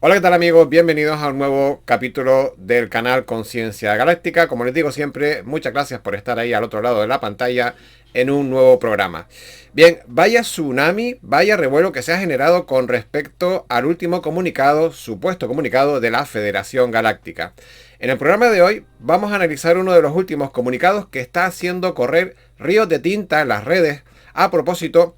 Hola, ¿qué tal amigos? Bienvenidos a un nuevo capítulo del canal Conciencia Galáctica. Como les digo siempre, muchas gracias por estar ahí al otro lado de la pantalla en un nuevo programa. Bien, vaya tsunami, vaya revuelo que se ha generado con respecto al último comunicado, supuesto comunicado de la Federación Galáctica. En el programa de hoy vamos a analizar uno de los últimos comunicados que está haciendo correr ríos de tinta en las redes a propósito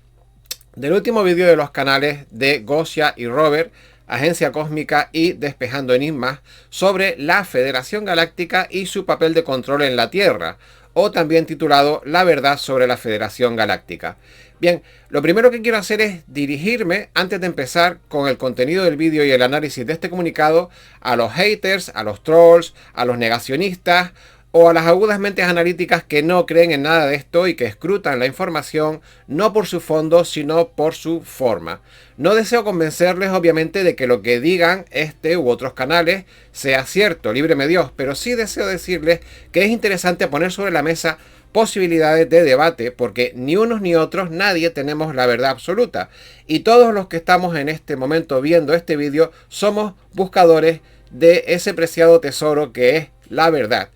del último vídeo de los canales de Gosia y Robert, Agencia Cósmica y Despejando Enigmas, sobre la Federación Galáctica y su papel de control en la Tierra, o también titulado La verdad sobre la Federación Galáctica. Bien, lo primero que quiero hacer es dirigirme, antes de empezar con el contenido del vídeo y el análisis de este comunicado, a los haters, a los trolls, a los negacionistas, o a las agudas mentes analíticas que no creen en nada de esto y que escrutan la información no por su fondo sino por su forma. No deseo convencerles obviamente de que lo que digan este u otros canales sea cierto, líbreme Dios, pero sí deseo decirles que es interesante poner sobre la mesa posibilidades de debate, porque ni unos ni otros, nadie tenemos la verdad absoluta, y todos los que estamos en este momento viendo este vídeo somos buscadores de ese preciado tesoro que es la verdad.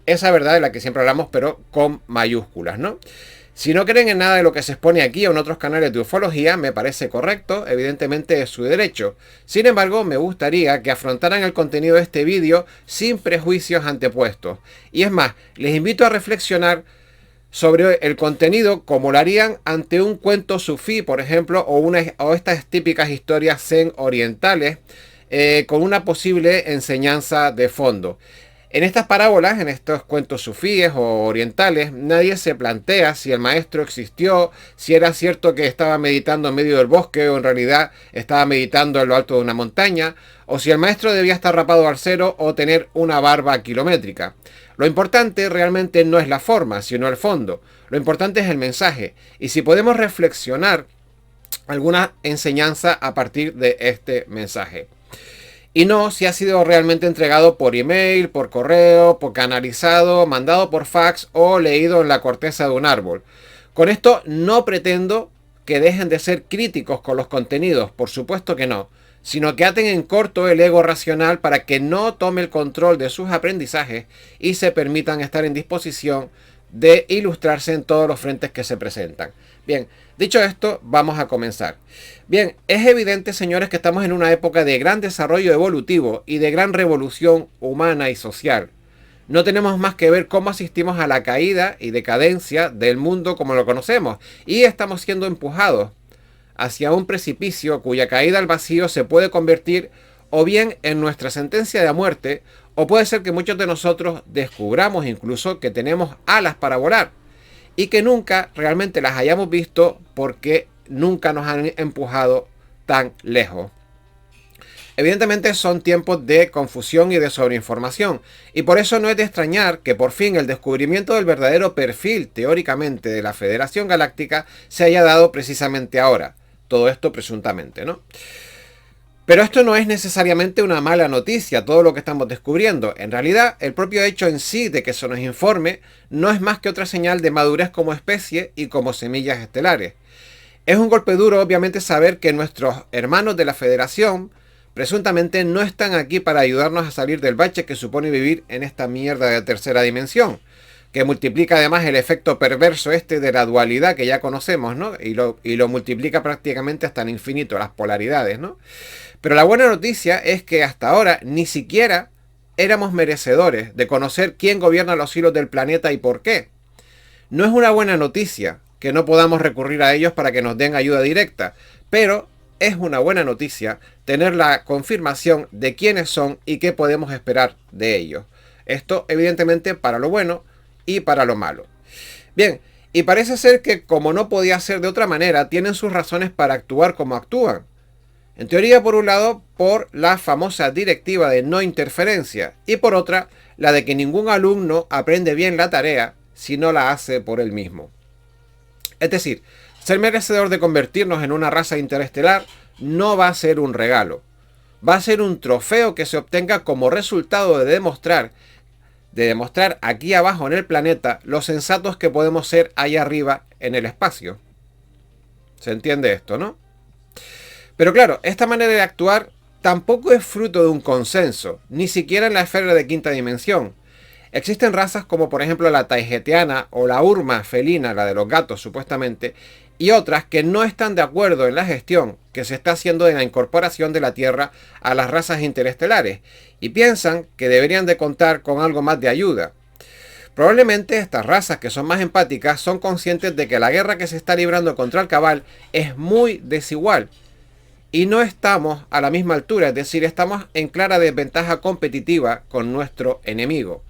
Esa verdad de la que siempre hablamos, pero con mayúsculas, ¿no? Si no creen en nada de lo que se expone aquí o en otros canales de ufología, me parece correcto, evidentemente es su derecho. Sin embargo, me gustaría que afrontaran el contenido de este vídeo sin prejuicios antepuestos. Y es más, les invito a reflexionar sobre el contenido como lo harían ante un cuento sufí, por ejemplo, o estas típicas historias zen orientales con una posible enseñanza de fondo. En estas parábolas, en estos cuentos sufíes o orientales, nadie se plantea si el maestro existió, si era cierto que estaba meditando en medio del bosque o en realidad estaba meditando en lo alto de una montaña, o si el maestro debía estar rapado al cero o tener una barba kilométrica. Lo importante realmente no es la forma, sino el fondo. Lo importante es el mensaje. Y si podemos reflexionar alguna enseñanza a partir de este mensaje. Y no si ha sido realmente entregado por email, por correo, por canalizado, mandado por fax o leído en la corteza de un árbol. Con esto no pretendo que dejen de ser críticos con los contenidos, por supuesto que no, sino que aten en corto el ego racional para que no tome el control de sus aprendizajes y se permitan estar en disposición de ilustrarse en todos los frentes que se presentan. Bien, dicho esto, vamos a comenzar. Bien, es evidente, señores, que estamos en una época de gran desarrollo evolutivo y de gran revolución humana y social. No tenemos más que ver cómo asistimos a la caída y decadencia del mundo como lo conocemos, y estamos siendo empujados hacia un precipicio cuya caída al vacío se puede convertir o bien en nuestra sentencia de muerte, o puede ser que muchos de nosotros descubramos incluso que tenemos alas para volar y que nunca realmente las hayamos visto porque nunca nos han empujado tan lejos. Evidentemente son tiempos de confusión y de sobreinformación, y por eso no es de extrañar que por fin el descubrimiento del verdadero perfil teóricamente de la Federación Galáctica se haya dado precisamente ahora. Todo esto presuntamente, ¿no? Pero esto no es necesariamente una mala noticia, todo lo que estamos descubriendo. En realidad, el propio hecho en sí de que se nos informe no es más que otra señal de madurez como especie y como semillas estelares. Es un golpe duro, obviamente, saber que nuestros hermanos de la Federación presuntamente no están aquí para ayudarnos a salir del bache que supone vivir en esta mierda de tercera dimensión, que multiplica además el efecto perverso este de la dualidad que ya conocemos, ¿no? Y lo multiplica prácticamente hasta el infinito, las polaridades, ¿no? Pero la buena noticia es que hasta ahora ni siquiera éramos merecedores de conocer quién gobierna los hilos del planeta y por qué. No es una buena noticia que no podamos recurrir a ellos para que nos den ayuda directa, pero es una buena noticia tener la confirmación de quiénes son y qué podemos esperar de ellos. Esto evidentemente para lo bueno y para lo malo. Bien, y parece ser que como no podía ser de otra manera, tienen sus razones para actuar como actúan. En teoría, por un lado, por la famosa directiva de no interferencia, y por otra, la de que ningún alumno aprende bien la tarea si no la hace por él mismo. Es decir, ser merecedor de convertirnos en una raza interestelar no va a ser un regalo. Va a ser un trofeo que se obtenga como resultado de demostrar aquí abajo en el planeta lo sensatos que podemos ser allá arriba en el espacio. ¿Se entiende esto, no? Pero claro, esta manera de actuar tampoco es fruto de un consenso, ni siquiera en la esfera de quinta dimensión. Existen razas como por ejemplo la taigetiana o la urma felina, la de los gatos supuestamente, y otras que no están de acuerdo en la gestión que se está haciendo de la incorporación de la Tierra a las razas interestelares, y piensan que deberían de contar con algo más de ayuda. Probablemente estas razas que son más empáticas son conscientes de que la guerra que se está librando contra el Cabal es muy desigual y no estamos a la misma altura, es decir, estamos en clara desventaja competitiva con nuestro enemigo.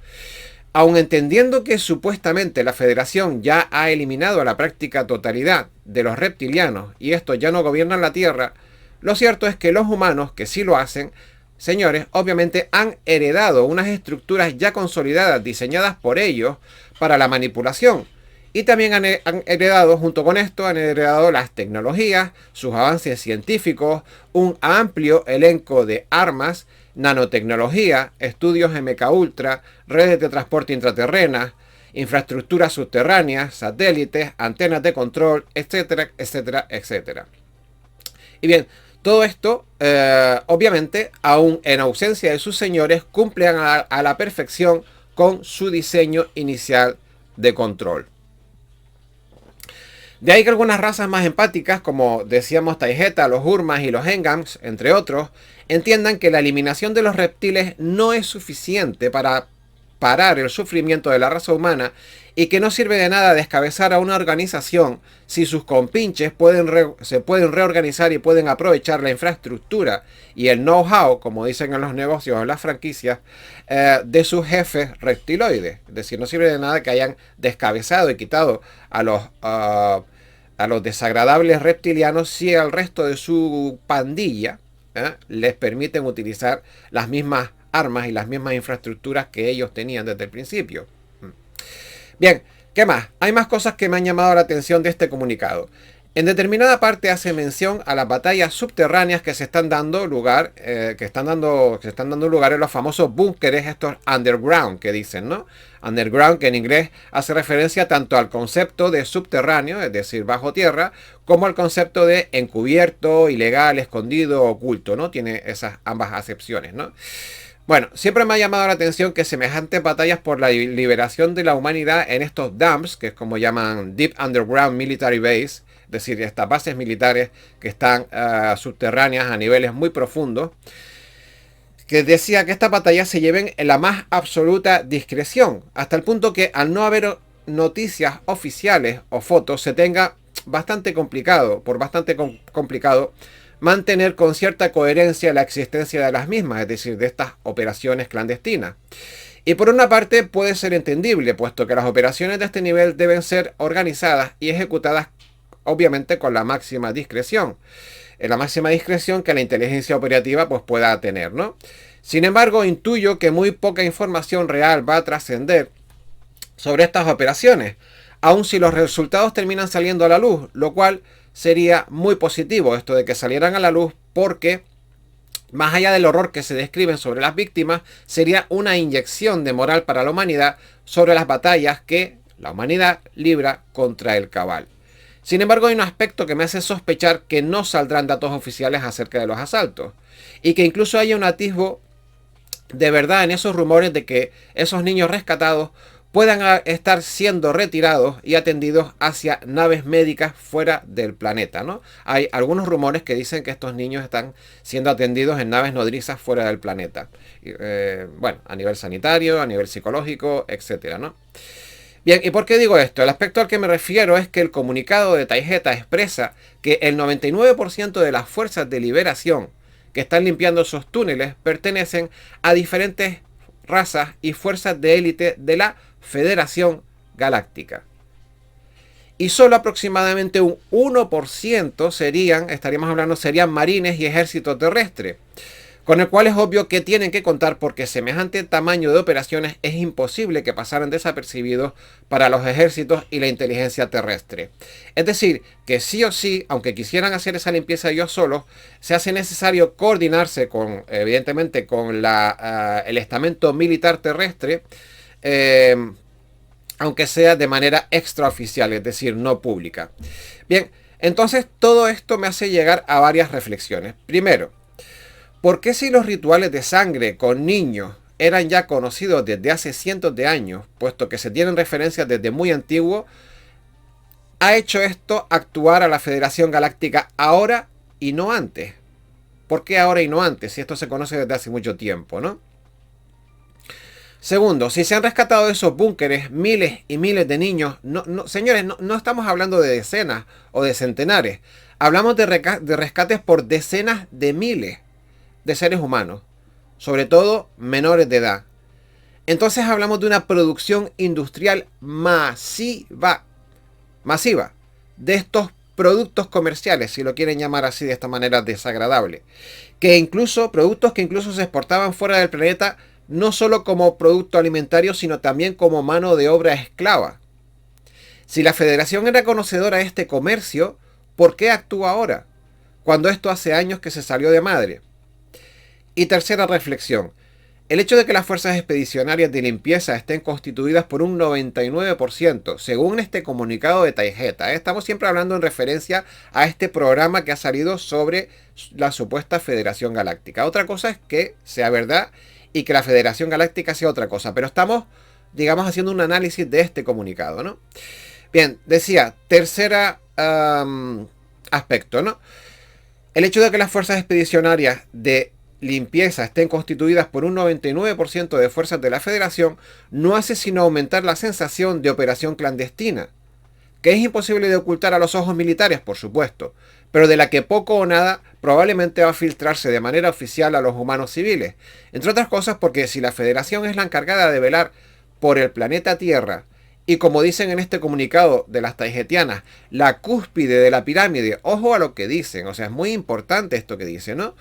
Aun entendiendo que supuestamente la Federación ya ha eliminado a la práctica totalidad de los reptilianos y estos ya no gobiernan la Tierra, lo cierto es que los humanos que sí lo hacen, señores, obviamente han heredado unas estructuras ya consolidadas diseñadas por ellos para la manipulación. Y también han heredado, junto con esto, han heredado las tecnologías, sus avances científicos, un amplio elenco de armas, nanotecnología, estudios MKUltra, redes de transporte intraterrenas, infraestructuras subterráneas, satélites, antenas de control, etcétera, etcétera, etcétera. Y bien, todo esto, obviamente, aún en ausencia de sus señores, cumplen a la perfección con su diseño inicial de control. De ahí que algunas razas más empáticas, como decíamos Taigeta, los Urmas y los Engams, entre otros, entiendan que la eliminación de los reptiles no es suficiente para parar el sufrimiento de la raza humana y que no sirve de nada descabezar a una organización si sus compinches se pueden reorganizar y pueden aprovechar la infraestructura y el know-how, como dicen en los negocios o en las franquicias, de sus jefes reptiloides. Es decir, no sirve de nada que hayan descabezado y quitado a los desagradables reptilianos si al resto de su pandilla les permiten utilizar las mismas armas y las mismas infraestructuras que ellos tenían desde el principio. Bien, ¿qué más? Hay más cosas que me han llamado la atención de este comunicado. En determinada parte hace mención a las batallas subterráneas que se están dando lugar, en los famosos búnkeres, estos underground que dicen, ¿no? Underground, que en inglés hace referencia tanto al concepto de subterráneo, es decir, bajo tierra, como al concepto de encubierto, ilegal, escondido, oculto, ¿no? Tiene esas ambas acepciones, ¿no? Bueno, siempre me ha llamado la atención que semejantes batallas por la liberación de la humanidad en estos DUMBs, que es como llaman Deep Underground Military Base, es decir, estas bases militares que están subterráneas a niveles muy profundos, que decía que estas batallas se lleven en la más absoluta discreción, hasta el punto que al no haber noticias oficiales o fotos se tenga bastante complicado mantener con cierta coherencia la existencia de las mismas, es decir, de estas operaciones clandestinas. Y por una parte puede ser entendible, puesto que las operaciones de este nivel deben ser organizadas y ejecutadas obviamente con la máxima discreción. La máxima discreción que la inteligencia operativa pues pueda tener, ¿no? Sin embargo, intuyo que muy poca información real va a trascender sobre estas operaciones, aun si los resultados terminan saliendo a la luz, lo cual sería muy positivo esto de que salieran a la luz, porque más allá del horror que se describen sobre las víctimas, sería una inyección de moral para la humanidad sobre las batallas que la humanidad libra contra el Cabal. Sin embargo, hay un aspecto que me hace sospechar que no saldrán datos oficiales acerca de los asaltos, y que incluso haya un atisbo de verdad en esos rumores de que esos niños rescatados puedan estar siendo retirados y atendidos hacia naves médicas fuera del planeta, ¿no? Hay algunos rumores que dicen que estos niños están siendo atendidos en naves nodrizas fuera del planeta. Bueno, a nivel sanitario, a nivel psicológico, etcétera, ¿no? Bien, ¿y por qué digo esto? El aspecto al que me refiero es que el comunicado de Taigeta expresa que el 99% de las fuerzas de liberación que están limpiando esos túneles pertenecen a diferentes razas y fuerzas de élite de la Federación Galáctica. Y solo aproximadamente un 1% serían marines y ejército terrestre, con el cual es obvio que tienen que contar porque semejante tamaño de operaciones es imposible que pasaran desapercibidos para los ejércitos y la inteligencia terrestre. Es decir, que sí o sí, aunque quisieran hacer esa limpieza ellos solos, se hace necesario coordinarse evidentemente con el estamento militar terrestre, aunque sea de manera extraoficial, es decir, no pública. Bien, entonces todo esto me hace llegar a varias reflexiones. Primero, ¿Por qué si los rituales de sangre con niños eran ya conocidos desde hace cientos de años, puesto que se tienen referencias desde muy antiguo, ha hecho esto actuar a la Federación Galáctica ahora y no antes? ¿Por qué ahora y no antes? Si esto se conoce desde hace mucho tiempo, ¿no? Segundo, si se han rescatado de esos búnkeres miles y miles de niños, señores, no estamos hablando de decenas o de centenares. Hablamos de rescates por decenas de miles de seres humanos, sobre todo menores de edad. Entonces hablamos de una producción industrial masiva de estos productos comerciales, si lo quieren llamar así de esta manera desagradable, productos que incluso se exportaban fuera del planeta, no solo como producto alimentario, sino también como mano de obra esclava. Si la Federación era conocedora de este comercio, ¿por qué actúa ahora, cuando esto hace años que se salió de madre? Y tercera reflexión, el hecho de que las fuerzas expedicionarias de limpieza estén constituidas por un 99%, según este comunicado de Taijeta, estamos siempre hablando en referencia a este programa que ha salido sobre la supuesta Federación Galáctica. Otra cosa es que sea verdad y que la Federación Galáctica sea otra cosa, pero estamos, digamos, haciendo un análisis de este comunicado, ¿no? Bien, decía, tercera aspecto, ¿no? El hecho de que las fuerzas expedicionarias de limpieza estén constituidas por un 99% de fuerzas de la Federación no hace sino aumentar la sensación de operación clandestina, que es imposible de ocultar a los ojos militares, por supuesto, pero de la que poco o nada probablemente va a filtrarse de manera oficial a los humanos civiles, entre otras cosas porque si la Federación es la encargada de velar por el planeta Tierra, y como dicen en este comunicado de las taijetianas, la cúspide de la pirámide, ojo a lo que dicen, o sea, es muy importante esto que dicen, ¿no?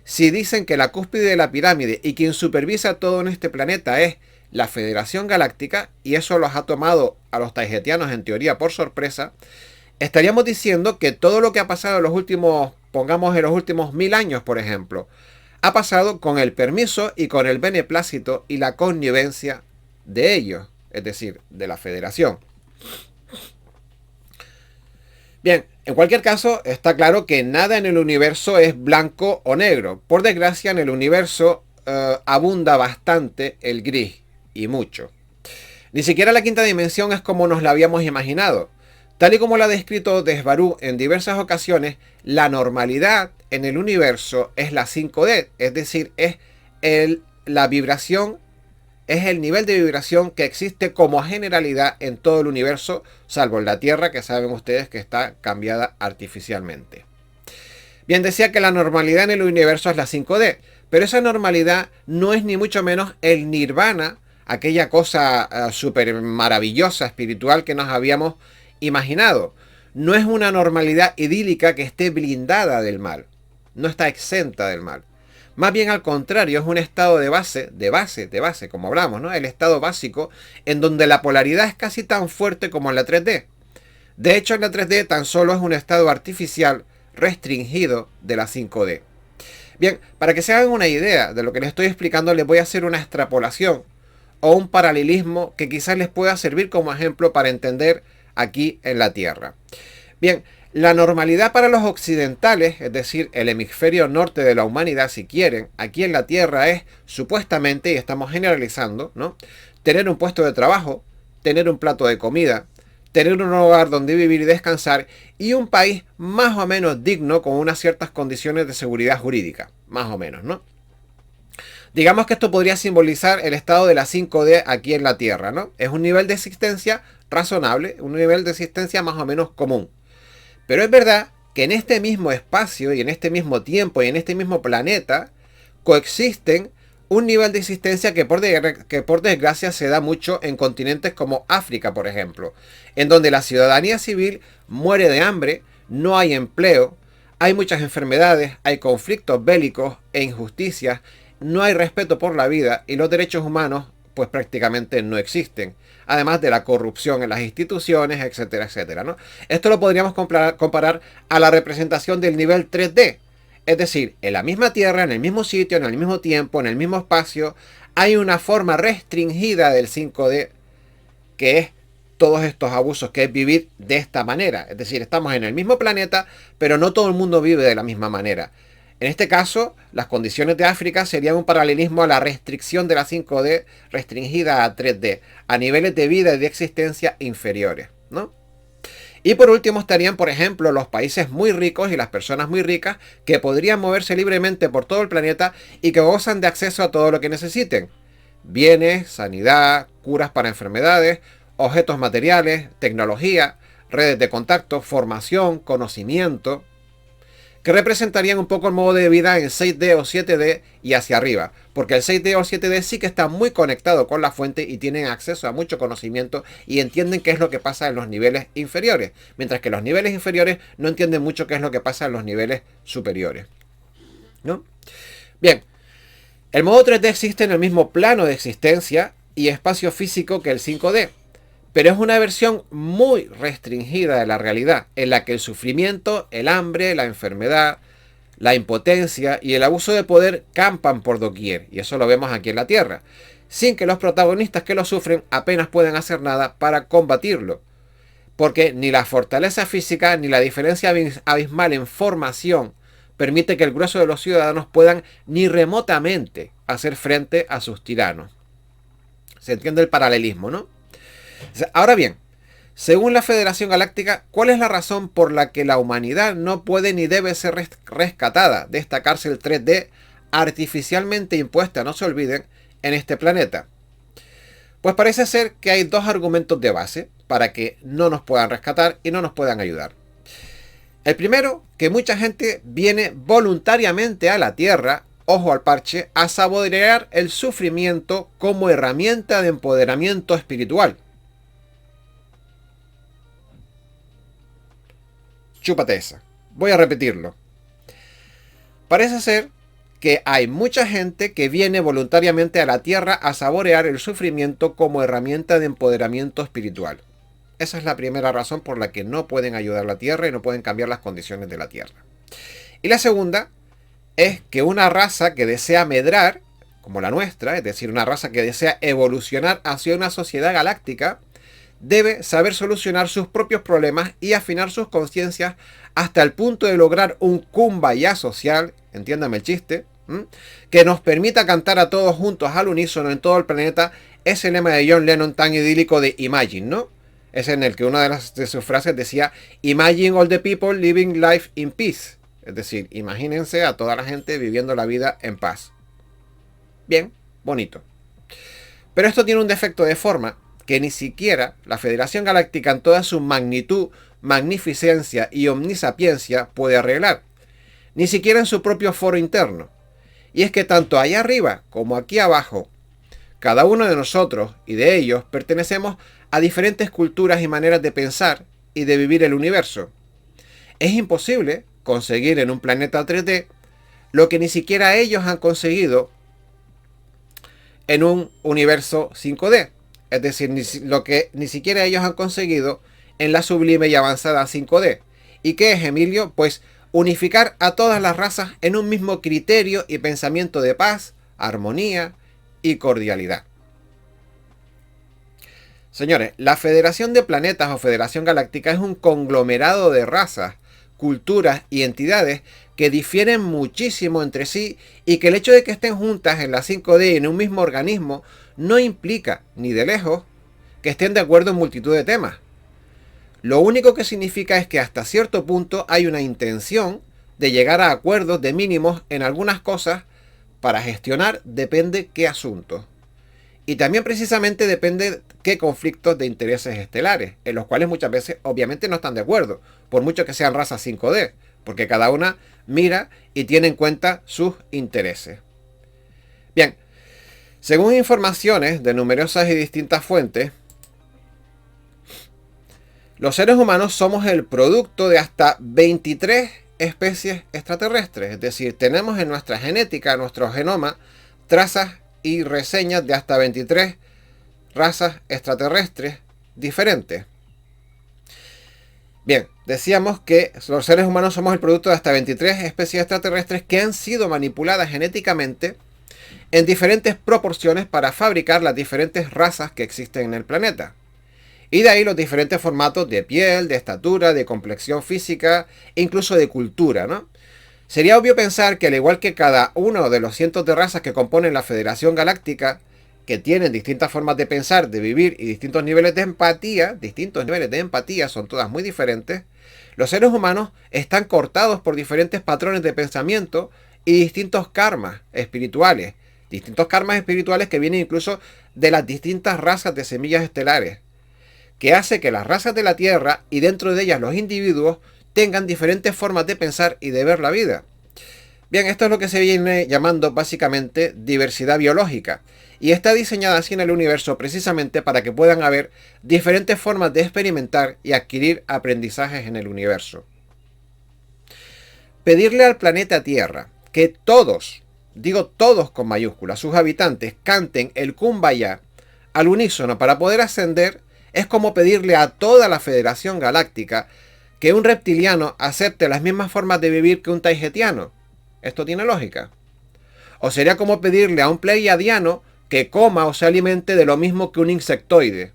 Si dicen que la cúspide de la pirámide y quien supervisa todo en este planeta es la Federación Galáctica, y eso los ha tomado a los taijetianos en teoría por sorpresa, estaríamos diciendo que todo lo que ha pasado en los últimos, pongamos en los últimos 1000 años, por ejemplo, ha pasado con el permiso y con el beneplácito y la connivencia de ellos, es decir, de la Federación. Bien, en cualquier caso, está claro que nada en el universo es blanco o negro. Por desgracia, en el universo abunda bastante el gris, y mucho. Ni siquiera la quinta dimensión es como nos la habíamos imaginado. Tal y como lo ha descrito Desbarú en diversas ocasiones, la normalidad en el universo es la 5D, es decir, es la vibración, es el nivel de vibración que existe como generalidad en todo el universo, salvo en la Tierra, que saben ustedes que está cambiada artificialmente. Bien, decía que la normalidad en el universo es la 5D, pero esa normalidad no es ni mucho menos el nirvana, aquella cosa súper maravillosa, espiritual que nos habíamos imaginado. No es una normalidad idílica que esté blindada del mal, no está exenta del mal. Más bien al contrario, es un estado de base, como hablamos, ¿no? El estado básico en donde la polaridad es casi tan fuerte como en la 3D. De hecho, en la 3D tan solo es un estado artificial restringido de la 5D. Bien, para que se hagan una idea de lo que les estoy explicando, les voy a hacer una extrapolación o un paralelismo que quizás les pueda servir como ejemplo para entender aquí en la Tierra. Bien, la normalidad para los occidentales, es decir, el hemisferio norte de la humanidad, si quieren, aquí en la Tierra es supuestamente, y estamos generalizando, ¿no?, tener un puesto de trabajo, tener un plato de comida, tener un hogar donde vivir y descansar, y un país más o menos digno con unas ciertas condiciones de seguridad jurídica, más o menos, ¿no? Digamos que esto podría simbolizar el estado de la 5D aquí en la Tierra, ¿no? Es un nivel de existencia razonable, un nivel de existencia más o menos común. Pero es verdad que en este mismo espacio y en este mismo tiempo y en este mismo planeta coexisten un nivel de existencia que por desgracia se da mucho en continentes como África, por ejemplo, en donde la ciudadanía civil muere de hambre, no hay empleo, hay muchas enfermedades, hay conflictos bélicos e injusticias, no hay respeto por la vida y los derechos humanos pues prácticamente no existen, además de la corrupción en las instituciones, etcétera, etcétera, ¿no? Esto lo podríamos comparar a la representación del nivel 3D, es decir, en la misma Tierra, en el mismo sitio, en el mismo tiempo, en el mismo espacio, hay una forma restringida del 5D, que es todos estos abusos, que es vivir de esta manera, es decir, estamos en el mismo planeta, pero no todo el mundo vive de la misma manera. En este caso, las condiciones de África serían un paralelismo a la restricción de la 5D restringida a 3D, a niveles de vida y de existencia inferiores, ¿no? Y por último estarían, por ejemplo, los países muy ricos y las personas muy ricas que podrían moverse libremente por todo el planeta y que gozan de acceso a todo lo que necesiten. Bienes, sanidad, curas para enfermedades, objetos materiales, tecnología, redes de contacto, formación, conocimiento, que representarían un poco el modo de vida en 6D o 7D y hacia arriba, porque el 6D o 7D sí que está muy conectado con la fuente y tienen acceso a mucho conocimiento y entienden qué es lo que pasa en los niveles inferiores, mientras que los niveles inferiores no entienden mucho qué es lo que pasa en los niveles superiores, ¿no? Bien, el modo 3D existe en el mismo plano de existencia y espacio físico que el 5D, pero es una versión muy restringida de la realidad, en la que el sufrimiento, el hambre, la enfermedad, la impotencia y el abuso de poder campan por doquier, y eso lo vemos aquí en la Tierra, sin que los protagonistas que lo sufren apenas puedan hacer nada para combatirlo, porque ni la fortaleza física ni la diferencia abismal en formación permite que el grueso de los ciudadanos puedan ni remotamente hacer frente a sus tiranos. Se entiende el paralelismo, ¿no? Ahora bien, según la Federación Galáctica, ¿cuál es la razón por la que la humanidad no puede ni debe ser rescatada de esta cárcel 3D artificialmente impuesta, no se olviden, en este planeta? Pues parece ser que hay dos argumentos de base para que no nos puedan rescatar y no nos puedan ayudar. El primero, que mucha gente viene voluntariamente a la Tierra, ojo al parche, a saborear el sufrimiento como herramienta de empoderamiento espiritual. Chúpate esa. Voy a repetirlo. Parece ser que hay mucha gente que viene voluntariamente a la Tierra a saborear el sufrimiento como herramienta de empoderamiento espiritual. Esa es la primera razón por la que no pueden ayudar a la Tierra y no pueden cambiar las condiciones de la Tierra. Y la segunda es que una raza que desea medrar, como la nuestra, es decir, una raza que desea evolucionar hacia una sociedad galáctica, debe saber solucionar sus propios problemas y afinar sus conciencias hasta el punto de lograr un kumbaya social, entiéndame el chiste, que nos permita cantar a todos juntos al unísono en todo el planeta ese lema de John Lennon tan idílico de Imagine, ¿no? Es en el que una de sus frases decía Imagine all the people living life in peace. Es decir, imagínense a toda la gente viviendo la vida en paz. Bien, bonito. Pero esto tiene un defecto de forma que ni siquiera la Federación Galáctica en toda su magnitud, magnificencia y omnisapiencia puede arreglar. Ni siquiera en su propio foro interno. Y es que tanto allá arriba como aquí abajo, cada uno de nosotros y de ellos pertenecemos a diferentes culturas y maneras de pensar y de vivir el universo. Es imposible conseguir en un planeta 3D lo que ni siquiera ellos han conseguido en un universo 5D. Es decir, lo que ni siquiera ellos han conseguido en la sublime y avanzada 5D. ¿Y qué es, Emilio? Pues unificar a todas las razas en un mismo criterio y pensamiento de paz, armonía y cordialidad. Señores, la Federación de Planetas o Federación Galáctica es un conglomerado de razas, culturas y entidades que difieren muchísimo entre sí y que el hecho de que estén juntas en la 5D en un mismo organismo no implica, ni de lejos, que estén de acuerdo en multitud de temas. Lo único que significa es que hasta cierto punto hay una intención de llegar a acuerdos de mínimos en algunas cosas para gestionar depende qué asuntos. Y también precisamente depende qué conflictos de intereses estelares, en los cuales muchas veces obviamente no están de acuerdo, por mucho que sean razas 5D, porque cada una mira y tiene en cuenta sus intereses. Bien, según informaciones de numerosas y distintas fuentes, los seres humanos somos el producto de hasta 23 especies extraterrestres, es decir, tenemos en nuestra genética, en nuestro genoma, trazas y reseñas de hasta 23 razas extraterrestres diferentes. Bien, decíamos que los seres humanos somos el producto de hasta 23 especies extraterrestres que han sido manipuladas genéticamente en diferentes proporciones para fabricar las diferentes razas que existen en el planeta. Y de ahí los diferentes formatos de piel, de estatura, de complexión física, incluso de cultura, ¿no? Sería obvio pensar que al igual que cada uno de los cientos de razas que componen la Federación Galáctica, que tienen distintas formas de pensar, de vivir y distintos niveles de empatía, son todas muy diferentes, los seres humanos están cortados por diferentes patrones de pensamiento y distintos karmas espirituales que vienen incluso de las distintas razas de semillas estelares, que hace que las razas de la Tierra y dentro de ellas los individuos tengan diferentes formas de pensar y de ver la vida. Bien, esto es lo que se viene llamando básicamente diversidad biológica, y está diseñada así en el universo precisamente para que puedan haber diferentes formas de experimentar y adquirir aprendizajes en el universo. Pedirle al planeta Tierra que todos, digo todos con mayúsculas, sus habitantes canten el Kumbaya al unísono para poder ascender es como pedirle a toda la Federación Galáctica que un reptiliano acepte las mismas formas de vivir que un taigetiano. ¿Esto tiene lógica? O sería como pedirle a un pleiadiano que coma o se alimente de lo mismo que un insectoide.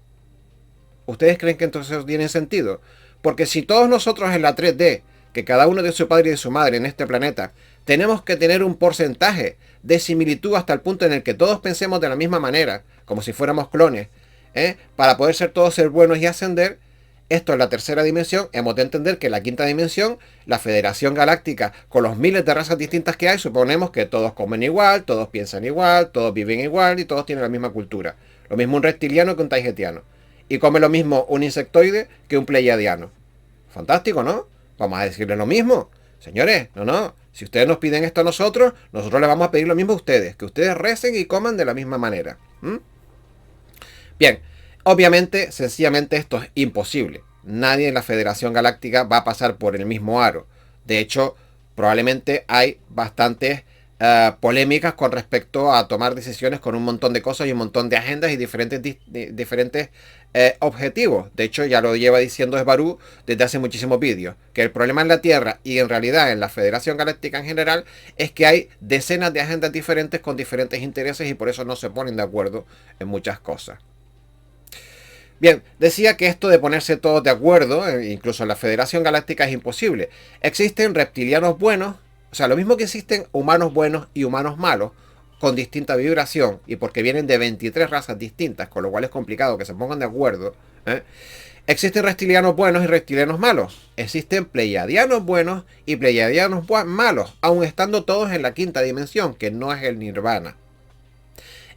¿Ustedes creen que entonces eso tiene sentido? Porque si todos nosotros en la 3D, que cada uno de su padre y de su madre en este planeta, tenemos que tener un porcentaje de similitud hasta el punto en el que todos pensemos de la misma manera, como si fuéramos clones, para poder ser buenos y ascender. Esto es la tercera dimensión. Hemos de entender que en la quinta dimensión, la Federación Galáctica, con los miles de razas distintas que hay, suponemos que todos comen igual, todos piensan igual, todos viven igual y todos tienen la misma cultura. Lo mismo un reptiliano que un taigetiano. Y come lo mismo un insectoide que un pleiadiano. Fantástico, ¿no? Vamos a decirle lo mismo. Señores, no. Si ustedes nos piden esto a nosotros les vamos a pedir lo mismo a ustedes. Que ustedes recen y coman de la misma manera. Bien. Obviamente, sencillamente esto es imposible. Nadie en la Federación Galáctica va a pasar por el mismo aro. De hecho, probablemente hay bastantes polémicas con respecto a tomar decisiones con un montón de cosas y un montón de agendas y diferentes objetivos. De hecho, ya lo lleva diciendo Esbarú desde hace muchísimos vídeos, que el problema en la Tierra y en realidad en la Federación Galáctica en general es que hay decenas de agendas diferentes con diferentes intereses y por eso no se ponen de acuerdo en muchas cosas. Bien, decía que esto de ponerse todos de acuerdo, incluso en la Federación Galáctica, es imposible. Existen reptilianos buenos, o sea, lo mismo que existen humanos buenos y humanos malos, con distinta vibración, y porque vienen de 23 razas distintas, con lo cual es complicado que se pongan de acuerdo. Existen reptilianos buenos y reptilianos malos. Existen pleiadianos buenos y pleiadianos malos, aun estando todos en la quinta dimensión, que no es el nirvana.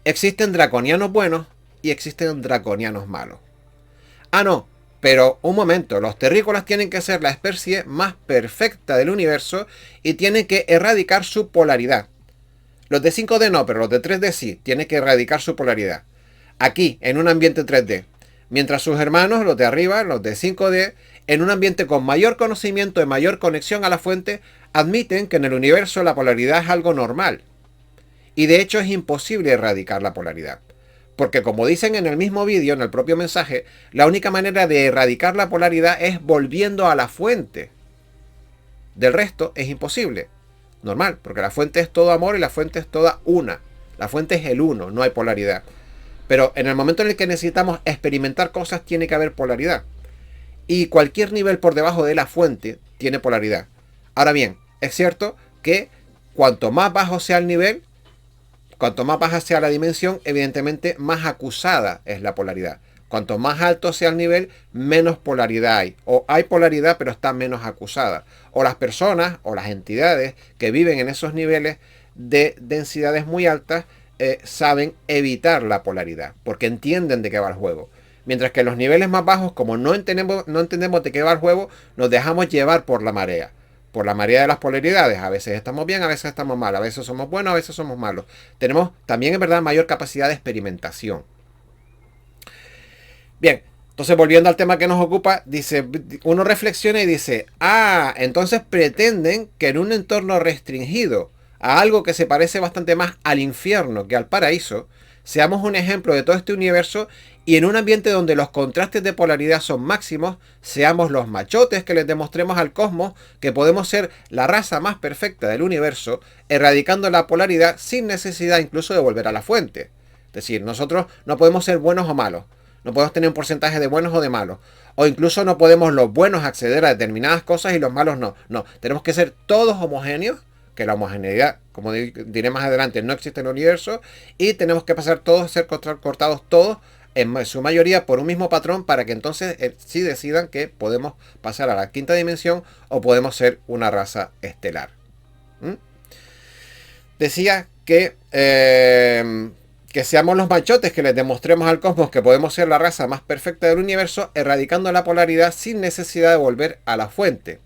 Existen draconianos buenos y existen draconianos malos. Ah, no, pero un momento, los terrícolas tienen que ser la especie más perfecta del universo y tienen que erradicar su polaridad. Los de 5D no, pero los de 3D sí, tienen que erradicar su polaridad. Aquí, en un ambiente 3D. Mientras sus hermanos, los de arriba, los de 5D, en un ambiente con mayor conocimiento y mayor conexión a la fuente, admiten que en el universo la polaridad es algo normal. Y de hecho es imposible erradicar la polaridad. Porque como dicen en el mismo vídeo, en el propio mensaje, la única manera de erradicar la polaridad es volviendo a la fuente. Del resto es imposible. Normal, porque la fuente es todo amor y la fuente es toda una. La fuente es el uno, no hay polaridad. Pero en el momento en el que necesitamos experimentar cosas, tiene que haber polaridad. Y cualquier nivel por debajo de la fuente tiene polaridad. Ahora bien, es cierto que cuanto más bajo sea el nivel, cuanto más baja sea la dimensión, evidentemente más acusada es la polaridad. Cuanto más alto sea el nivel, menos polaridad hay. O hay polaridad, pero está menos acusada. O las personas o las entidades que viven en esos niveles de densidades muy altas saben evitar la polaridad, porque entienden de qué va el juego. Mientras que en los niveles más bajos, como no entendemos de qué va el juego, nos dejamos llevar por la marea. Por la marea de las polaridades. A veces estamos bien, a veces estamos mal, a veces somos buenos, a veces somos malos. Tenemos también en verdad mayor capacidad de experimentación. Bien, entonces volviendo al tema que nos ocupa, dice, uno reflexiona y dice, entonces pretenden que en un entorno restringido, a algo que se parece bastante más al infierno que al paraíso, seamos un ejemplo de todo este universo y en un ambiente donde los contrastes de polaridad son máximos, seamos los machotes que les demostremos al cosmos que podemos ser la raza más perfecta del universo, erradicando la polaridad sin necesidad incluso de volver a la fuente. Es decir, nosotros no podemos ser buenos o malos, no podemos tener un porcentaje de buenos o de malos, o incluso no podemos los buenos acceder a determinadas cosas y los malos no. No, tenemos que ser todos homogéneos que la homogeneidad, como diré más adelante, no existe en el universo, y tenemos que pasar todos a ser cortados todos, en su mayoría por un mismo patrón, para que entonces sí decidan que podemos pasar a la quinta dimensión o podemos ser una raza estelar. Decía que seamos los machotes, que les demostremos al cosmos que podemos ser la raza más perfecta del universo, erradicando la polaridad sin necesidad de volver a la fuente.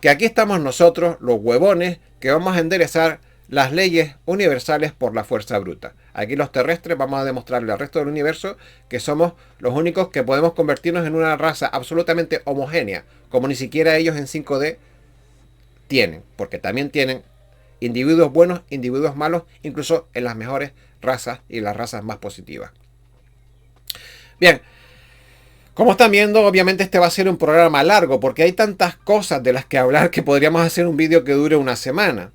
Que aquí estamos nosotros, los huevones, que vamos a enderezar las leyes universales por la fuerza bruta. Aquí los terrestres vamos a demostrarle al resto del universo que somos los únicos que podemos convertirnos en una raza absolutamente homogénea, como ni siquiera ellos en 5D tienen, porque también tienen individuos buenos, individuos malos, incluso en las mejores razas y las razas más positivas. Bien, como están viendo, obviamente este va a ser un programa largo, porque hay tantas cosas de las que hablar que podríamos hacer un vídeo que dure una semana.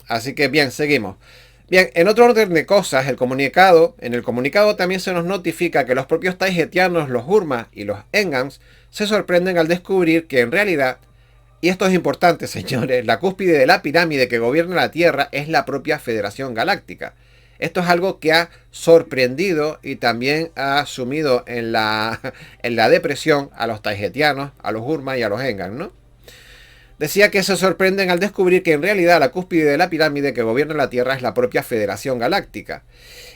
Así que bien, seguimos. Bien, en otro orden de cosas, en el comunicado también se nos notifica que los propios taijetianos, los Hurmas y los Engams se sorprenden al descubrir que en realidad, y esto es importante señores, la cúspide de la pirámide que gobierna la Tierra es la propia Federación Galáctica. Esto es algo que ha sorprendido y también ha sumido en la depresión a los taijetianos, a los Hurmas y a los Engams, ¿no? Decía que se sorprenden al descubrir que en realidad la cúspide de la pirámide que gobierna la Tierra es la propia Federación Galáctica.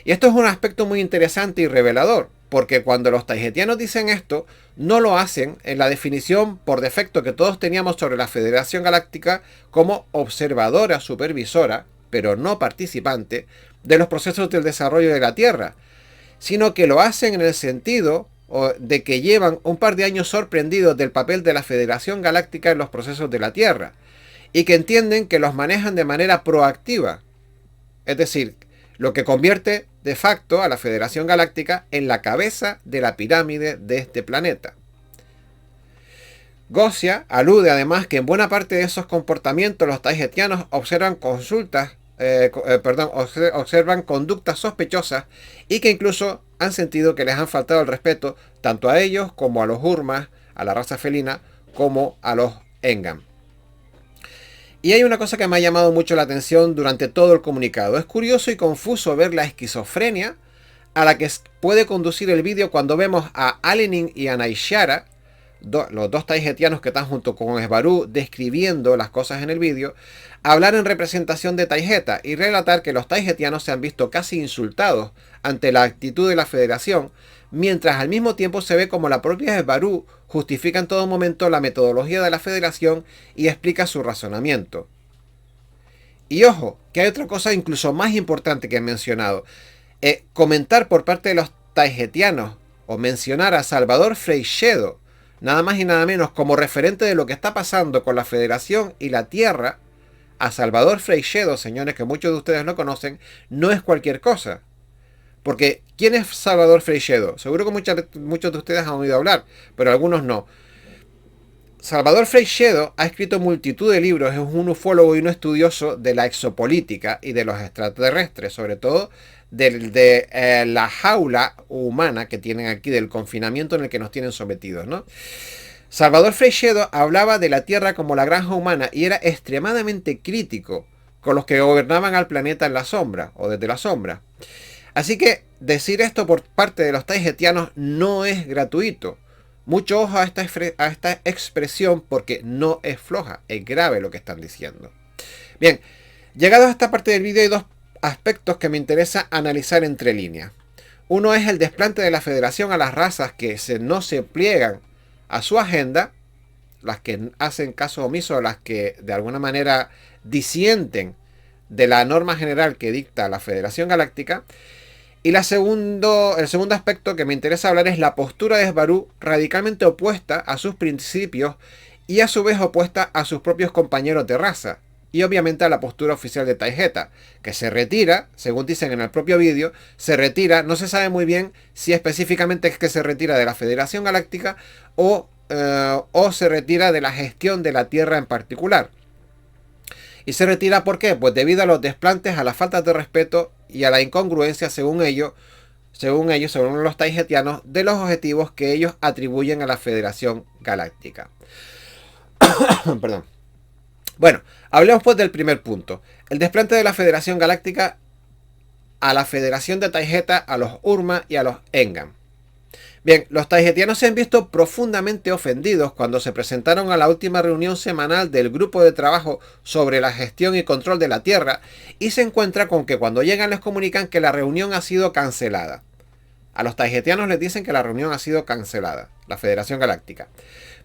Y esto es un aspecto muy interesante y revelador, porque cuando los taijetianos dicen esto, no lo hacen en la definición por defecto que todos teníamos sobre la Federación Galáctica como observadora, supervisora, pero no participante, de los procesos del desarrollo de la Tierra, sino que lo hacen en el sentido de que llevan un par de años sorprendidos del papel de la Federación Galáctica en los procesos de la Tierra, y que entienden que los manejan de manera proactiva, es decir, lo que convierte de facto a la Federación Galáctica en la cabeza de la pirámide de este planeta. Gosia alude además que en buena parte de esos comportamientos los taijetianos observan observan conductas sospechosas y que incluso han sentido que les han faltado el respeto tanto a ellos como a los Hurmas, a la raza felina, como a los Engam. Y hay una cosa que me ha llamado mucho la atención durante todo el comunicado. Es curioso y confuso ver la esquizofrenia a la que puede conducir el vídeo cuando vemos a Alenin y a Naishara, los dos taijetianos que están junto con Esbarú describiendo las cosas en el vídeo, hablar en representación de Taijeta y relatar que los taijetianos se han visto casi insultados ante la actitud de la Federación, mientras al mismo tiempo se ve como la propia Esbarú justifica en todo momento la metodología de la Federación y explica su razonamiento. Y ojo, que hay otra cosa incluso más importante que he mencionado. Comentar por parte de los taijetianos o mencionar a Salvador Freixedo, nada más y nada menos como referente de lo que está pasando con la Federación y la Tierra, a Salvador Freixedo, señores, que muchos de ustedes lo conocen, no es cualquier cosa. Porque, ¿quién es Salvador Freixedo? Seguro que muchos de ustedes han oído hablar, pero algunos no. Salvador Freixedo ha escrito multitud de libros, es un ufólogo y un estudioso de la exopolítica y de los extraterrestres, sobre todo de la jaula humana que tienen aquí, del confinamiento en el que nos tienen sometidos, ¿no? Salvador Freixedo hablaba de la Tierra como la granja humana y era extremadamente crítico con los que gobernaban al planeta en la sombra, o desde la sombra. Así que decir esto por parte de los taijetianos no es gratuito. Mucho ojo a esta expresión porque no es floja, es grave lo que están diciendo. Bien, llegados a esta parte del vídeo hay dos aspectos que me interesa analizar entre líneas. Uno es el desplante de la Federación a las razas que no se pliegan a su agenda, las que hacen caso omiso, las que de alguna manera disienten de la norma general que dicta la Federación Galáctica. Y el segundo aspecto que me interesa hablar es la postura de Esbarú, radicalmente opuesta a sus principios y a su vez opuesta a sus propios compañeros de raza. Y obviamente a la postura oficial de Taijeta, que se retira, según dicen en el propio vídeo, se retira, no se sabe muy bien si específicamente es que se retira de la Federación Galáctica o se retira de la gestión de la Tierra en particular. ¿Y se retira por qué? Pues debido a los desplantes, a la falta de respeto y a la incongruencia, según los taijetianos, de los objetivos que ellos atribuyen a la Federación Galáctica. Perdón. Bueno, hablemos pues del primer punto. El desplante de la Federación Galáctica a la Federación de Taijeta, a los Urma y a los Engan. Bien, los taijetianos se han visto profundamente ofendidos cuando se presentaron a la última reunión semanal del grupo de trabajo sobre la gestión y control de la Tierra y se encuentra con que cuando llegan les comunican que la reunión ha sido cancelada. A los taijetianos les dicen que la reunión ha sido cancelada, la Federación Galáctica.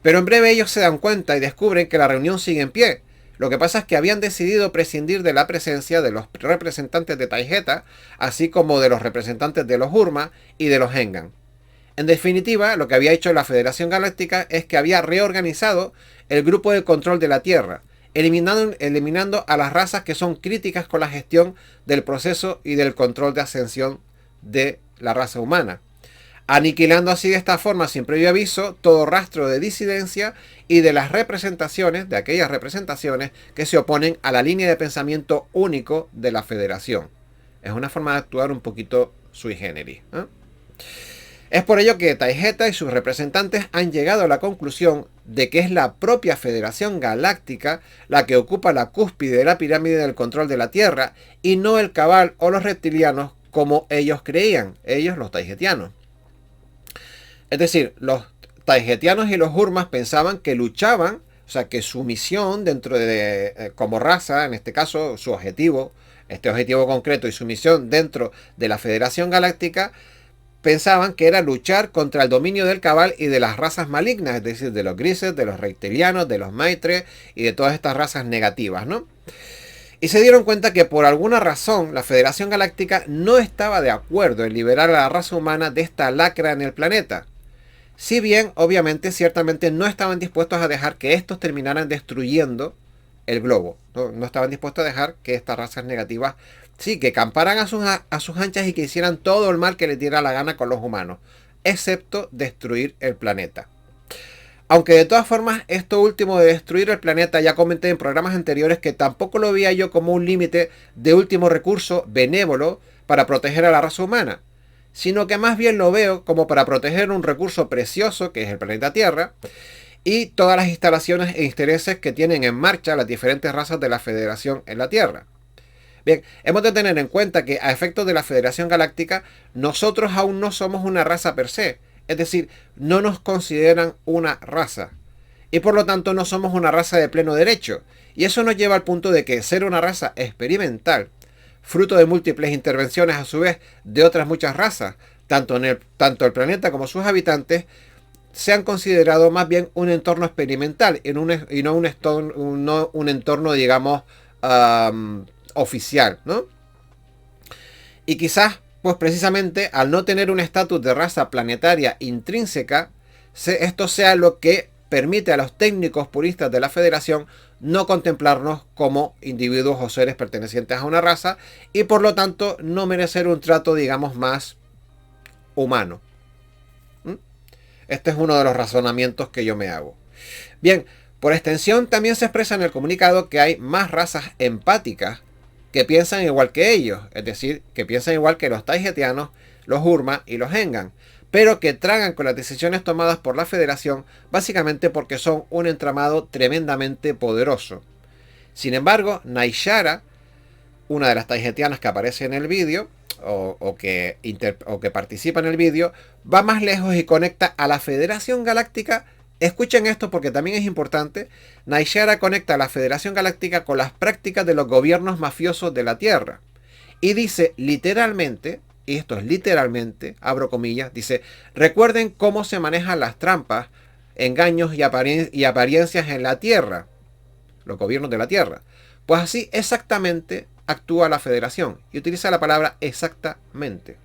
Pero en breve ellos se dan cuenta y descubren que la reunión sigue en pie. Lo que pasa es que habían decidido prescindir de la presencia de los representantes de Taijeta, así como de los representantes de los Urma y de los Engan. En definitiva, lo que había hecho la Federación Galáctica es que había reorganizado el grupo de control de la Tierra, eliminando a las razas que son críticas con la gestión del proceso y del control de ascensión de la raza humana, aniquilando así de esta forma, sin previo aviso, todo rastro de disidencia y de las representaciones, de aquellas representaciones que se oponen a la línea de pensamiento único de la Federación. Es una forma de actuar un poquito sui generis, ¿eh? Es por ello que Taijeta y sus representantes han llegado a la conclusión de que es la propia Federación Galáctica la que ocupa la cúspide de la pirámide del control de la Tierra y no el Cabal o los reptilianos como ellos creían, ellos los taijetianos. Es decir, los taijetianos y los Urmas pensaban que luchaban, o sea, que su misión dentro de, como raza, en este caso, su objetivo, este objetivo concreto y su misión dentro de la Federación Galáctica, pensaban que era luchar contra el dominio del Cabal y de las razas malignas, es decir, de los grises, de los reptilianos, de los maitres y de todas estas razas negativas, ¿no? Y se dieron cuenta que por alguna razón la Federación Galáctica no estaba de acuerdo en liberar a la raza humana de esta lacra en el planeta. Si bien, obviamente, ciertamente no estaban dispuestos a dejar que estos terminaran destruyendo el globo. No estaban dispuestos a dejar que estas razas negativas, sí, que camparan a sus anchas y que hicieran todo el mal que les diera la gana con los humanos, excepto destruir el planeta. Aunque de todas formas, esto último de destruir el planeta, ya comenté en programas anteriores que tampoco lo veía yo como un límite de último recurso benévolo para proteger a la raza humana, sino que más bien lo veo como para proteger un recurso precioso que es el planeta Tierra y todas las instalaciones e intereses que tienen en marcha las diferentes razas de la Federación en la Tierra. Bien, hemos de tener en cuenta que a efectos de la Federación Galáctica, nosotros aún no somos una raza per se, es decir, no nos consideran una raza y por lo tanto no somos una raza de pleno derecho, y eso nos lleva al punto de que ser una raza experimental, fruto de múltiples intervenciones a su vez de otras muchas razas, tanto el planeta como sus habitantes, se han considerado más bien un entorno experimental y no un entorno, digamos, oficial, ¿no? Y quizás, pues precisamente, al no tener un estatus de raza planetaria intrínseca, esto sea lo que permite a los técnicos puristas de la Federación no contemplarnos como individuos o seres pertenecientes a una raza y por lo tanto no merecer un trato, digamos, más humano. Este es uno de los razonamientos que yo me hago. Bien, por extensión también se expresa en el comunicado que hay más razas empáticas que piensan igual que ellos, es decir, que piensan igual que los taijetianos, los Urma y los Engan, pero que tragan con las decisiones tomadas por la Federación básicamente porque son un entramado tremendamente poderoso. Sin embargo, Naishara, una de las taijetianas que aparece en el vídeo, o que participa en el vídeo, va más lejos y conecta a la Federación Galáctica. Escuchen esto porque también es importante. Naishara conecta a la Federación Galáctica con las prácticas de los gobiernos mafiosos de la Tierra. Y dice literalmente, y esto es literalmente, abro comillas, dice: recuerden cómo se manejan las trampas, engaños y apariencias en la Tierra, los gobiernos de la Tierra. Pues así exactamente actúa la Federación, y utiliza la palabra exactamente.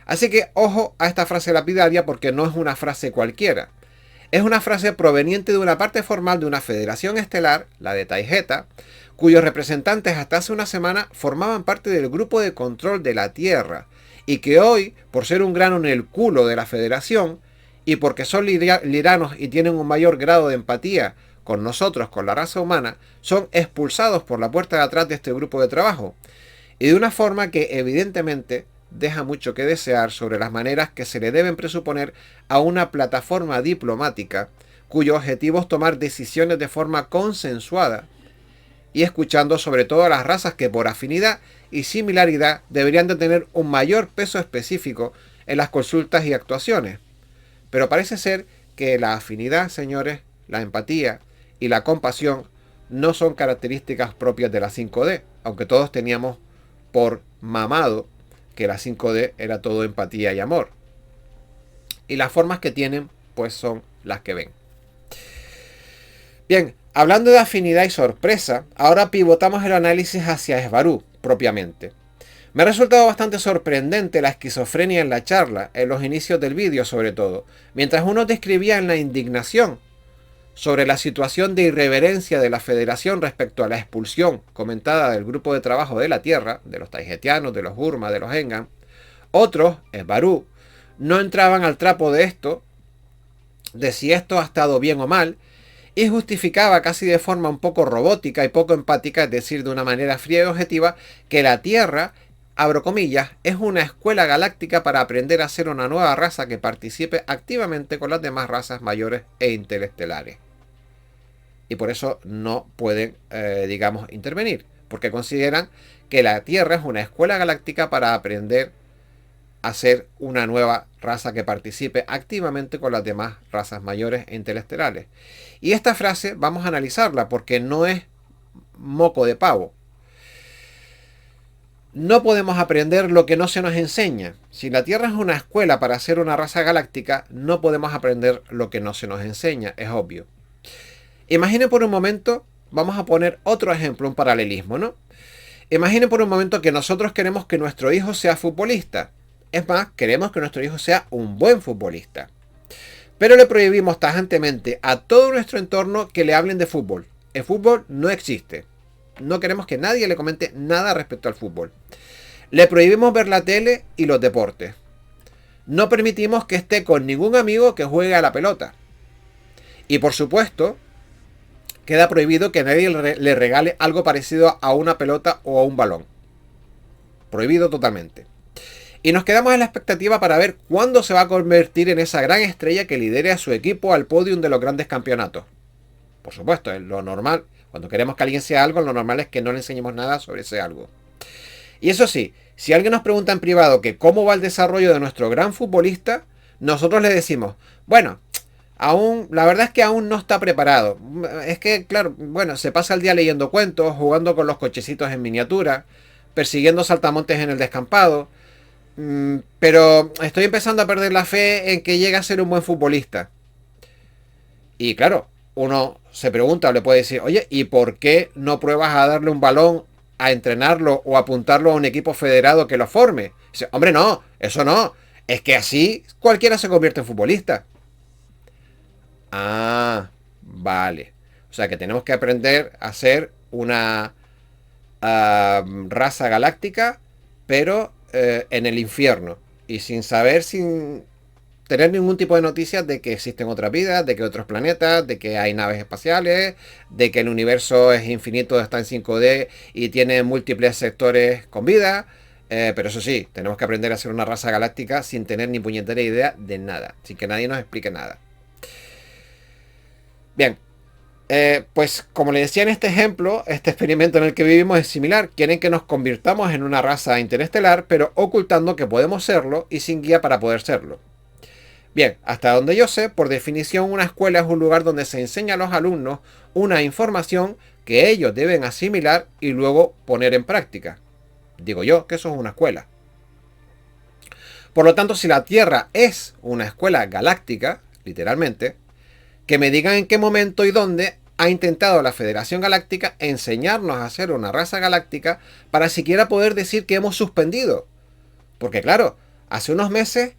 Así que ojo a esta frase lapidaria porque no es una frase cualquiera. Es una frase proveniente de una parte formal de una federación estelar, la de Taijeta, cuyos representantes hasta hace una semana formaban parte del grupo de control de la Tierra, y que hoy, por ser un grano en el culo de la Federación, y porque son liranos y tienen un mayor grado de empatía con nosotros, con la raza humana, son expulsados por la puerta de atrás de este grupo de trabajo, y de una forma que evidentemente deja mucho que desear sobre las maneras que se le deben presuponer a una plataforma diplomática cuyo objetivo es tomar decisiones de forma consensuada y escuchando sobre todo a las razas que por afinidad y similaridad deberían de tener un mayor peso específico en las consultas y actuaciones. Pero parece ser que la afinidad, señores, la empatía y la compasión no son características propias de la 5D, aunque todos teníamos por mamado que la 5D era todo empatía y amor. Y las formas que tienen, pues son las que ven. Bien, hablando de afinidad y sorpresa, ahora pivotamos el análisis hacia Esbarú, propiamente. Me ha resultado bastante sorprendente la esquizofrenia en la charla, en los inicios del vídeo sobre todo, mientras uno describía en la indignación sobre la situación de irreverencia de la Federación respecto a la expulsión comentada del grupo de trabajo de la Tierra, de los taijetianos, de los Burma, de los Engan. Otros, Esbarú, no entraban al trapo de esto, de si esto ha estado bien o mal, y justificaba casi de forma un poco robótica y poco empática, es decir, de una manera fría y objetiva, que la Tierra, abro comillas, es una escuela galáctica para aprender a ser una nueva raza que participe activamente con las demás razas mayores e interestelares. Y por eso no pueden, digamos, intervenir, porque consideran que la Tierra es una escuela galáctica para aprender a ser una nueva raza que participe activamente con las demás razas mayores e interestelares. Y esta frase vamos a analizarla porque no es moco de pavo. No podemos aprender lo que no se nos enseña. Si la Tierra es una escuela para ser una raza galáctica, no podemos aprender lo que no se nos enseña, es obvio. Imaginen por un momento, vamos a poner otro ejemplo, un paralelismo, ¿no? Imaginen por un momento que nosotros queremos que nuestro hijo sea futbolista. Es más, queremos que nuestro hijo sea un buen futbolista. Pero le prohibimos tajantemente a todo nuestro entorno que le hablen de fútbol. El fútbol no existe. No queremos que nadie le comente nada respecto al fútbol. Le prohibimos ver la tele y los deportes. No permitimos que esté con ningún amigo que juegue a la pelota. Y por supuesto, queda prohibido que nadie le regale algo parecido a una pelota o a un balón. Prohibido totalmente. Y nos quedamos en la expectativa para ver cuándo se va a convertir en esa gran estrella que lidere a su equipo al podium de los grandes campeonatos. Por supuesto, es lo normal. Cuando queremos que alguien sea algo, lo normal es que no le enseñemos nada sobre ese algo. Y eso sí, si alguien nos pregunta en privado que cómo va el desarrollo de nuestro gran futbolista, nosotros le decimos, bueno, la verdad es que aún no está preparado. Es que, claro, bueno, se pasa el día leyendo cuentos, jugando con los cochecitos en miniatura, persiguiendo saltamontes en el descampado. Pero estoy empezando a perder la fe en que llegue a ser un buen futbolista. Y claro, uno se pregunta o le puede decir, oye, ¿y por qué no pruebas a darle un balón, a entrenarlo o apuntarlo a un equipo federado que lo forme? Dice, hombre, no, eso no. Es que así cualquiera se convierte en futbolista. Ah, vale. O sea que tenemos que aprender a ser una raza galáctica, pero en el infierno. Y sin tener ningún tipo de noticias de que existen otras vidas, de que otros planetas, de que hay naves espaciales, de que el universo es infinito, está en 5D y tiene múltiples sectores con vida. Pero eso sí, tenemos que aprender a ser una raza galáctica sin tener ni puñetera idea de nada, sin que nadie nos explique nada. Bien, pues como les decía en este ejemplo, este experimento en el que vivimos es similar. Quieren que nos convirtamos en una raza interestelar, pero ocultando que podemos serlo y sin guía para poder serlo. Bien, hasta donde yo sé, por definición una escuela es un lugar donde se enseña a los alumnos una información que ellos deben asimilar y luego poner en práctica. Digo yo que eso es una escuela. Por lo tanto, si la Tierra es una escuela galáctica, literalmente, que me digan en qué momento y dónde ha intentado la Federación Galáctica enseñarnos a ser una raza galáctica para siquiera poder decir que hemos suspendido. Porque claro, hace unos meses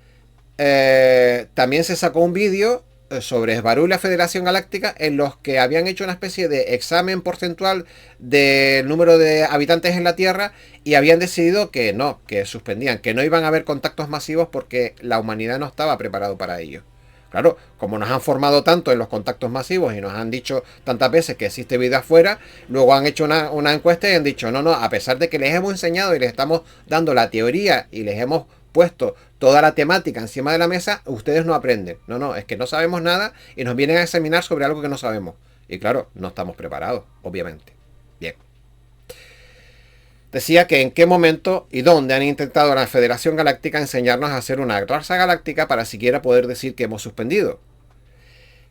también se sacó un vídeo sobre Esbarú y la Federación Galáctica en los que habían hecho una especie de examen porcentual del número de habitantes en la Tierra y habían decidido que no, que suspendían, que no iban a haber contactos masivos porque la humanidad no estaba preparado para ello. Claro, como nos han formado tanto en los contactos masivos y nos han dicho tantas veces que existe vida afuera, luego han hecho una encuesta y han dicho, no, a pesar de que les hemos enseñado y les estamos dando la teoría y les hemos puesto toda la temática encima de la mesa, ustedes no aprenden. No, no, es que no sabemos nada y nos vienen a examinar sobre algo que no sabemos. Y claro, no estamos preparados, obviamente. Bien. Decía que en qué momento y dónde han intentado la Federación Galáctica enseñarnos a hacer una raza galáctica para siquiera poder decir que hemos suspendido.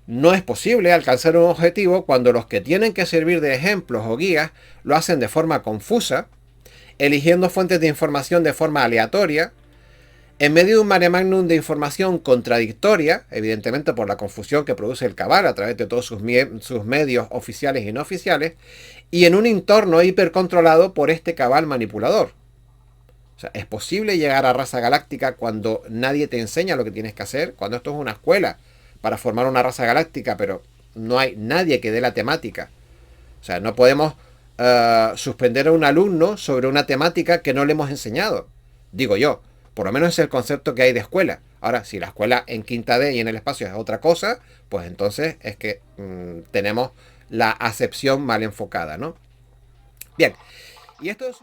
No es posible alcanzar un objetivo cuando los que tienen que servir de ejemplos o guías lo hacen de forma confusa, eligiendo fuentes de información de forma aleatoria, en medio de un mare magnum de información contradictoria, evidentemente por la confusión que produce el cabal a través de todos sus medios oficiales y no oficiales, y en un entorno hipercontrolado por este cabal manipulador. O sea, es posible llegar a raza galáctica cuando nadie te enseña lo que tienes que hacer, cuando esto es una escuela para formar una raza galáctica, pero no hay nadie que dé la temática. O sea, no podemos suspender a un alumno sobre una temática que no le hemos enseñado. Digo yo, por lo menos es el concepto que hay de escuela. Ahora, si la escuela en quinta D y en el espacio es otra cosa, pues entonces es que tenemos la acepción mal enfocada, ¿no? Bien, y esto es...